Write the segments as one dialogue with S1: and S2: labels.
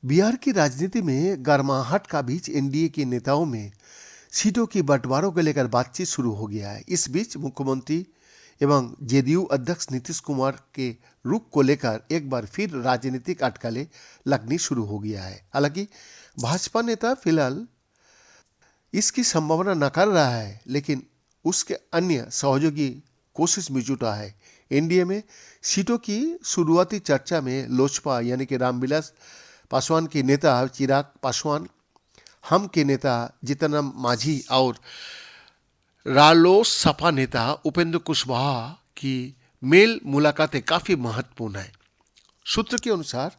S1: बिहार की राजनीति में गर्माहट का बीच एनडीए के नेताओं में सीटों की बंटवारों को लेकर बातचीत शुरू हो गया है। इस बीच मुख्यमंत्री एवं जेडीयू अध्यक्ष नीतीश कुमार के रुख को लेकर एक बार फिर राजनीतिक अटकलें लगनी शुरू हो गया है। हालांकि भाजपा नेता फिलहाल इसकी संभावना नकार रहा है, लेकिन उसके अन्य सहयोगी कोशिश में जुटा है। एनडीए में सीटों की शुरुआती चर्चा में लोजपा यानी कि रामविलास पासवान के नेता चिराग पासवान, हम के नेता जीतन राम मांझी और रालोसपा नेता उपेंद्र कुशवाहा की मेल मुलाकातें काफी महत्वपूर्ण है। सूत्र के अनुसार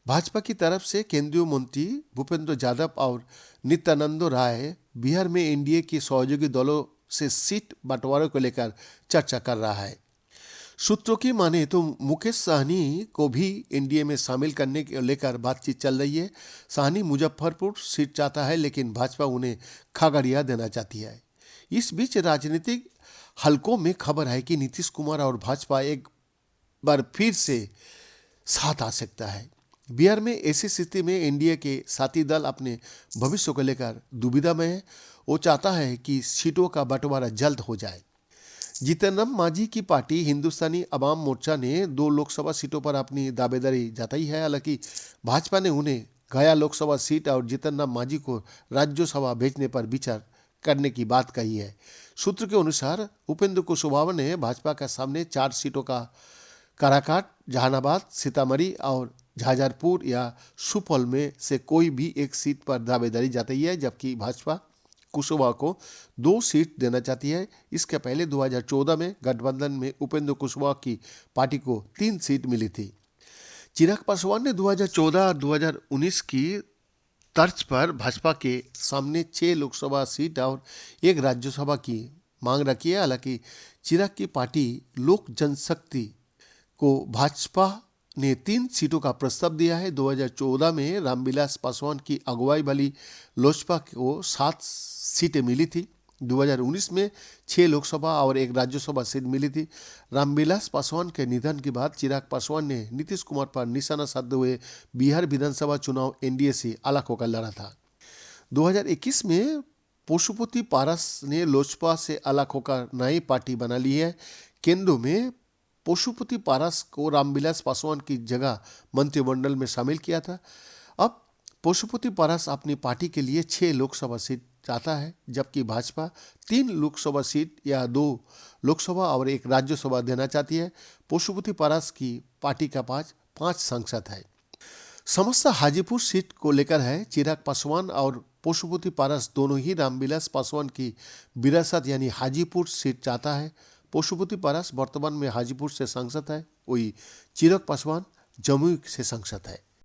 S1: भाजपा की तरफ से केंद्रीय मंत्री भूपेंद्र यादव और नित्यानंद राय बिहार में एनडीए के सहयोगी दलों से सीट बंटवारे को लेकर चर्चा कर रहा है। सूत्रों की माने तो मुकेश सहनी को भी एनडीए में शामिल करने को लेकर बातचीत चल रही है। सहनी मुजफ्फरपुर सीट चाहता है, लेकिन भाजपा उन्हें खगड़िया देना चाहती है। इस बीच राजनीतिक हलकों में खबर है कि नीतीश कुमार और भाजपा एक बार फिर से साथ आ सकता है। बिहार में ऐसी स्थिति में एनडीए के साथी दल अपने भविष्य को लेकर दुविधा में है। वो चाहता है कि सीटों का बंटवारा जल्द हो जाए। जीतन राम मांझी की पार्टी हिंदुस्तानी अवाम मोर्चा ने 2 लोकसभा सीटों पर अपनी दावेदारी जताई है। हालांकि भाजपा ने उन्हें गया लोकसभा सीट और जीतन राम मांझी को राज्यसभा भेजने पर विचार करने की बात कही है। सूत्र के अनुसार उपेंद्र कुशवाहा ने भाजपा के सामने 4 सीटों का काराकाट, जहानाबाद, सीतामढ़ी और झाझरपुर या सुपौल में से कोई भी एक सीट पर दावेदारी जताई है, जबकि भाजपा कुशवाहा को 2 सीट देना चाहती है। इसके पहले 2014 में गठबंधन में उपेंद्र कुशवाहा की पार्टी को 3 सीट मिली थी। चिराग पासवान ने 2014 और 2019 की तर्ज पर भाजपा के सामने 6 लोकसभा सीट और 1 राज्यसभा की मांग रखी है। हालांकि चिराग की पार्टी लोक जनशक्ति को भाजपा ने 3 सीटों का प्रस्ताव दिया है। 2014 में रामविलास पासवान की अगुवाई वाली लोजपा को 7 सीटें मिली थी। 2019 में 6 लोकसभा और 1 राज्यसभा सीट मिली थी। रामविलास पासवान के निधन के बाद चिराग पासवान ने नीतीश कुमार पर निशाना साधते हुए बिहार विधानसभा चुनाव एनडीए से अलग होकर लड़ा था। 2021 में पशुपति पारस ने लोजपा से अलग होकर नई पार्टी बना ली है। केंद्र में पशुपति पारस को रामविलास पासवान की जगह मंत्रिमंडल में शामिल किया था। अब पशुपति पारस अपनी पार्टी के लिए 6 लोकसभा सीट चाहता है, जबकि भाजपा 3 लोकसभा सीट या 2 लोकसभा और 1 राज्यसभा देना चाहती है। पशुपति पारस की पार्टी का पास 5 सांसद है। समस्या हाजीपुर सीट को लेकर है। चिराग पासवान और पशुपति पारस दोनों ही रामविलास पासवान की विरासत यानी हाजीपुर सीट चाहता है। पशुपति पारस वर्तमान में हाजीपुर से सांसद है, वही चिराग पासवान जमुई से सांसद है।